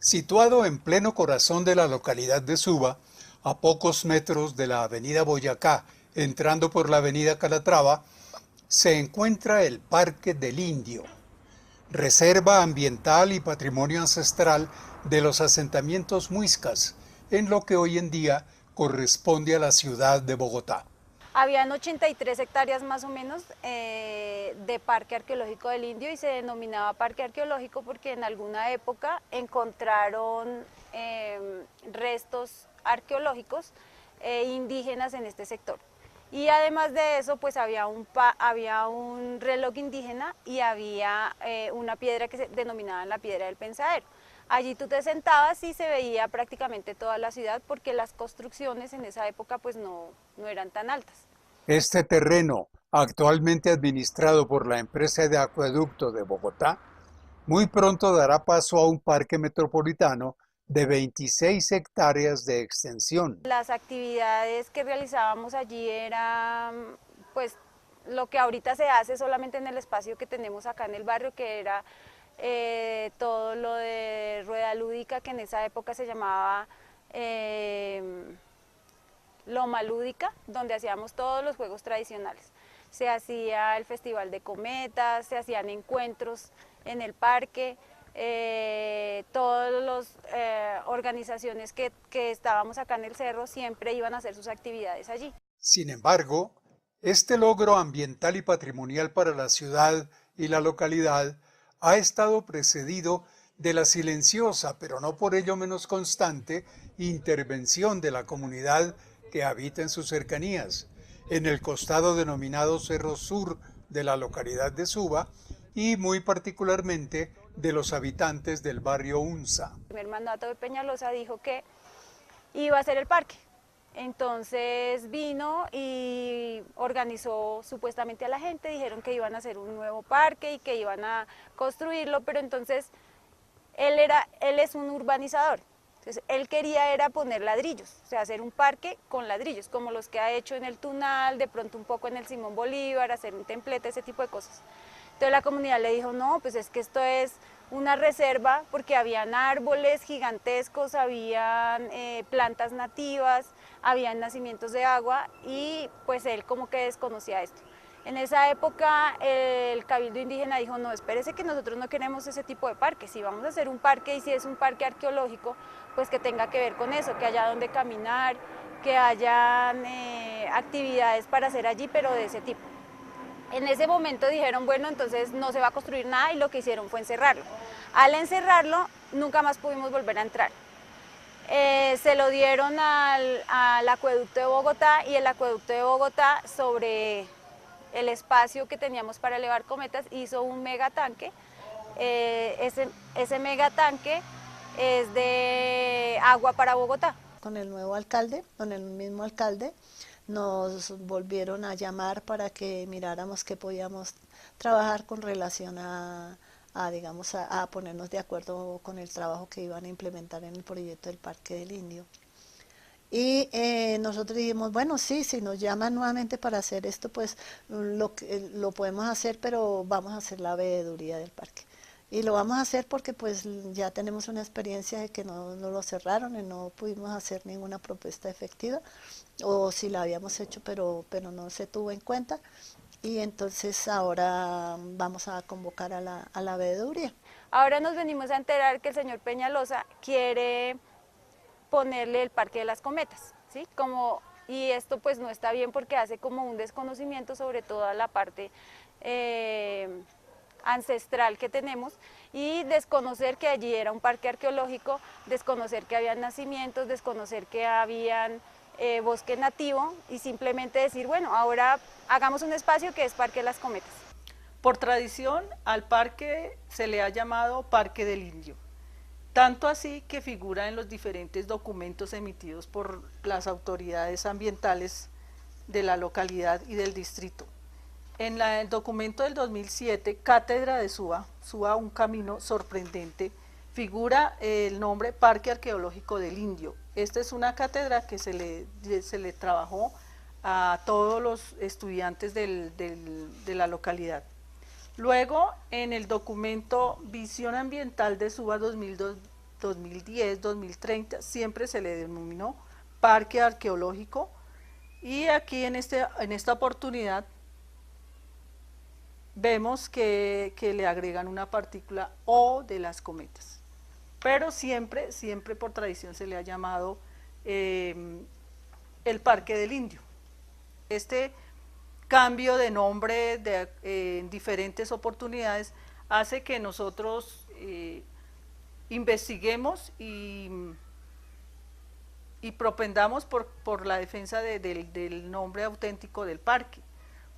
Situado en pleno corazón de la localidad de Suba, a pocos metros de la avenida Boyacá, entrando por la avenida Calatrava, se encuentra el Parque del Indio, reserva ambiental y patrimonio ancestral de los asentamientos muiscas, en lo que hoy en día corresponde a la ciudad de Bogotá. Habían 83 hectáreas más o menos de Parque Arqueológico del Indio y se denominaba Parque Arqueológico porque en alguna época encontraron restos arqueológicos indígenas en este sector. Y además de eso, pues había un reloj indígena y había una piedra que se denominaba la Piedra del Pensadero. Allí tú te sentabas y se veía prácticamente toda la ciudad porque las construcciones en esa época pues no eran tan altas. Este terreno, actualmente administrado por la empresa de acueducto de Bogotá, muy pronto dará paso a un parque metropolitano de 26 hectáreas de extensión. Las actividades que realizábamos allí eran pues lo que ahorita se hace solamente en el espacio que tenemos acá en el barrio, que era todo lo de rueda lúdica, que en esa época se llamaba Loma Lúdica, donde hacíamos todos los juegos tradicionales. Se hacía el Festival de Cometas, se hacían encuentros en el parque, todas las organizaciones que estábamos acá en el cerro siempre iban a hacer sus actividades allí. Sin embargo, este logro ambiental y patrimonial para la ciudad y la localidad ha estado precedido de la silenciosa, pero no por ello menos constante, intervención de la comunidad que habita en sus cercanías, en el costado denominado Cerro Sur de la localidad de Suba y muy particularmente de los habitantes del barrio Unza. El primer mandato de Peñalosa dijo que iba a hacer el parque. Entonces vino y organizó supuestamente a la gente, dijeron que iban a hacer un nuevo parque y que iban a construirlo, pero entonces él es un urbanizador. Entonces, él quería era poner ladrillos, o sea, hacer un parque con ladrillos, como los que ha hecho en el Tunal, de pronto un poco en el Simón Bolívar, hacer un templete, ese tipo de cosas. Entonces la comunidad le dijo, no, pues es que esto es una reserva porque habían árboles gigantescos, habían plantas nativas, habían nacimientos de agua y pues él como que desconocía esto. En esa época el Cabildo Indígena dijo, no, espérese que nosotros no queremos ese tipo de parques, si vamos a hacer un parque y si es un parque arqueológico, pues que tenga que ver con eso, que haya donde caminar, que hayan actividades para hacer allí, pero de ese tipo. En ese momento dijeron, bueno, entonces no se va a construir nada y lo que hicieron fue encerrarlo. Al encerrarlo, nunca más pudimos volver a entrar. Se lo dieron al acueducto de Bogotá y el acueducto de Bogotá sobre el espacio que teníamos para elevar cometas hizo un megatanque. Ese megatanque es de agua para Bogotá. Con el nuevo alcalde, con el mismo alcalde, nos volvieron a llamar para que miráramos qué podíamos trabajar con relación digamos, a ponernos de acuerdo con el trabajo que iban a implementar en el proyecto del Parque del Indio. Y nosotros dijimos, bueno, sí, si nos llaman nuevamente para hacer esto, pues lo podemos hacer, pero vamos a hacer la veeduría del parque. Y lo vamos a hacer porque pues ya tenemos una experiencia de que no lo cerraron y no pudimos hacer ninguna propuesta efectiva, o si la habíamos hecho pero no se tuvo en cuenta, y entonces ahora vamos a convocar a la veeduría. Ahora nos venimos a enterar que el señor Peñalosa quiere ponerle el Parque de las Cometas, ¿sí? Y esto pues no está bien porque hace como un desconocimiento sobre toda la parte ancestral que tenemos y desconocer que allí era un parque arqueológico, desconocer que habían nacimientos, desconocer que habían bosque nativo y simplemente decir, bueno, ahora hagamos un espacio que es Parque de las Cometas. Por tradición, al parque se le ha llamado Parque del Indio, tanto así que figura en los diferentes documentos emitidos por las autoridades ambientales de la localidad y del distrito. En el documento del 2007, Cátedra de Suba, un camino sorprendente, figura el nombre Parque Arqueológico del Indio. Esta es una cátedra que se le trabajó a todos los estudiantes de la localidad. Luego, en el documento Visión Ambiental de Suba 2010, 2030, siempre se le denominó parque arqueológico, y aquí en esta oportunidad vemos que le agregan una partícula O de las cometas, pero siempre por tradición se le ha llamado el Parque del Indio. Este cambio de nombre en diferentes oportunidades hace que nosotros investiguemos y propendamos por la defensa del nombre auténtico del parque,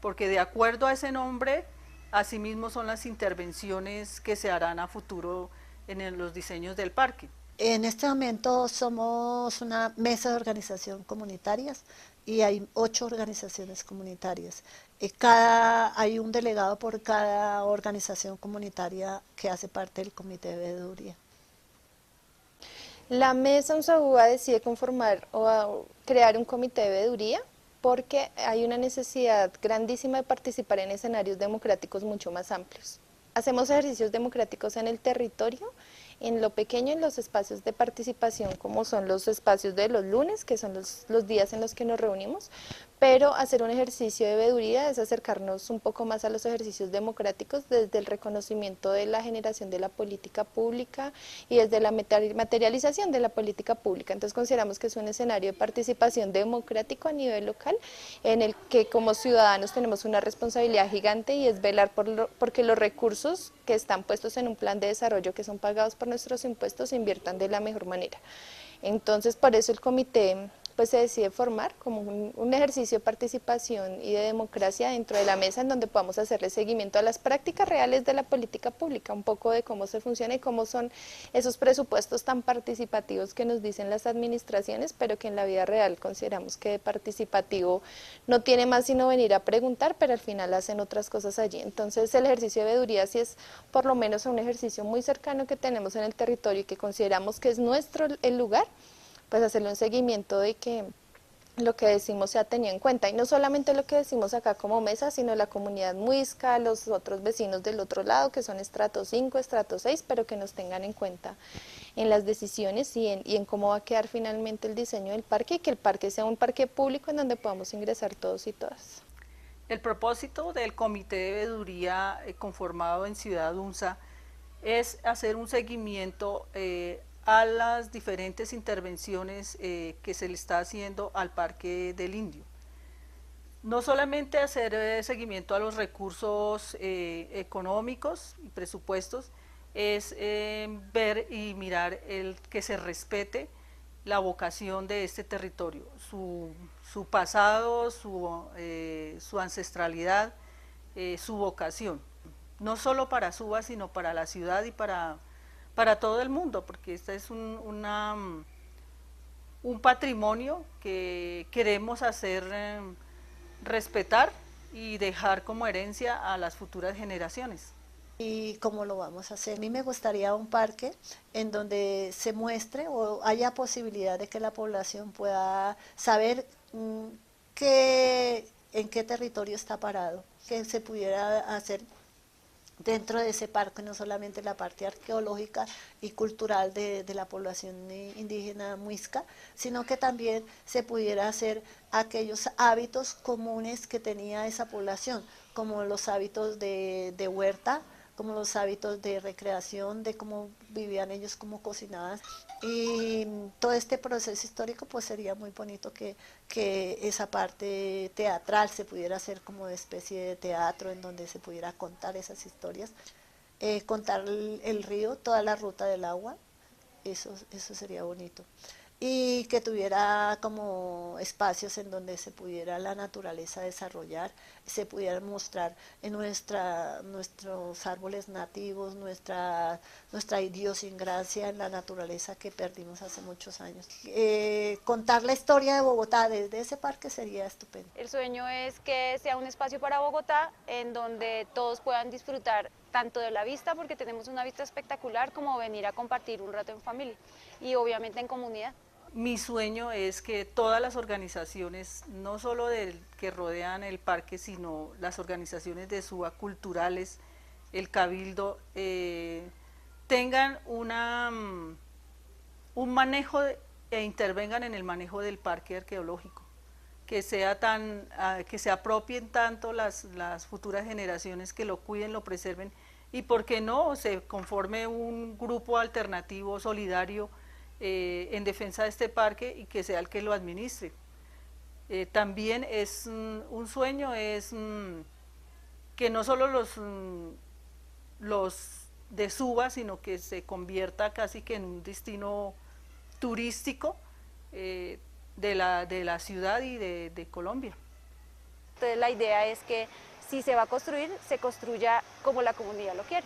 porque de acuerdo a ese nombre, asimismo son las intervenciones que se harán a futuro en los diseños del parque. En este momento somos una mesa de organización comunitarias y hay 8 organizaciones comunitarias. Hay un delegado por cada organización comunitaria que hace parte del comité de veeduría. La mesa UNSAUA decide conformar o crear un comité de veeduría porque hay una necesidad grandísima de participar en escenarios democráticos mucho más amplios. Hacemos ejercicios democráticos en el territorio, en lo pequeño, en los espacios de participación, como son los espacios de los lunes, que son los días en los que nos reunimos, pero hacer un ejercicio de veeduría es acercarnos un poco más a los ejercicios democráticos desde el reconocimiento de la generación de la política pública y desde la materialización de la política pública. Entonces consideramos que es un escenario de participación democrático a nivel local, en el que como ciudadanos tenemos una responsabilidad gigante y es velar porque los recursos que están puestos en un plan de desarrollo que son pagados por nuestros impuestos se inviertan de la mejor manera. Entonces por eso el comité pues se decide formar como un ejercicio de participación y de democracia dentro de la mesa, en donde podamos hacerle seguimiento a las prácticas reales de la política pública, un poco de cómo se funciona y cómo son esos presupuestos tan participativos que nos dicen las administraciones, pero que en la vida real consideramos que participativo no tiene más sino venir a preguntar, pero al final hacen otras cosas allí. Entonces el ejercicio de veeduría sí es por lo menos un ejercicio muy cercano que tenemos en el territorio y que consideramos que es nuestro el lugar, pues hacerle un seguimiento de que lo que decimos sea tenido en cuenta, y no solamente lo que decimos acá como mesa, sino la comunidad muisca, los otros vecinos del otro lado, que son estrato 5, estrato 6, pero que nos tengan en cuenta en las decisiones y en cómo va a quedar finalmente el diseño del parque, y que el parque sea un parque público en donde podamos ingresar todos y todas. El propósito del comité de veeduría conformado en Ciudad UNSA es hacer un seguimiento a las diferentes intervenciones que se le está haciendo al Parque del Indio. No solamente hacer seguimiento a los recursos económicos y presupuestos, es ver y mirar que se respete la vocación de este territorio, su pasado, su ancestralidad, su vocación, no solo para Suba, sino para la ciudad y para todo el mundo, porque este es un patrimonio que queremos hacer respetar y dejar como herencia a las futuras generaciones. ¿Y cómo lo vamos a hacer? A mí me gustaría un parque en donde se muestre o haya posibilidad de que la población pueda saber en qué territorio está parado, que se pudiera hacer dentro de ese parque, no solamente la parte arqueológica y cultural de la población indígena muisca, sino que también se pudiera hacer aquellos hábitos comunes que tenía esa población, como los hábitos de huerta, como los hábitos de recreación, de cómo vivían ellos, cómo cocinaban. Y todo este proceso histórico pues sería muy bonito que esa parte teatral se pudiera hacer como de especie de teatro en donde se pudiera contar esas historias, contar el río, toda la ruta del agua, eso sería bonito. Y que tuviera como espacios en donde se pudiera la naturaleza desarrollar, se pudiera mostrar en nuestros árboles nativos, nuestra idiosincrasia en la naturaleza que perdimos hace muchos años. Contar la historia de Bogotá desde ese parque sería estupendo. El sueño es que sea un espacio para Bogotá en donde todos puedan disfrutar tanto de la vista, porque tenemos una vista espectacular, como venir a compartir un rato en familia y obviamente en comunidad. Mi sueño es que todas las organizaciones, no solo que rodean el parque, sino las organizaciones de Suba culturales, el Cabildo, tengan manejo e intervengan en el manejo del parque arqueológico, que que se apropien tanto las futuras generaciones, que lo cuiden, lo preserven, y por qué no se conforme un grupo alternativo solidario en defensa de este parque y que sea el que lo administre. También es un sueño, que no solo los de Suba, sino que se convierta casi que en un destino turístico de la ciudad y de Colombia. Entonces la idea es que si se va a construir, se construya como la comunidad lo quiere.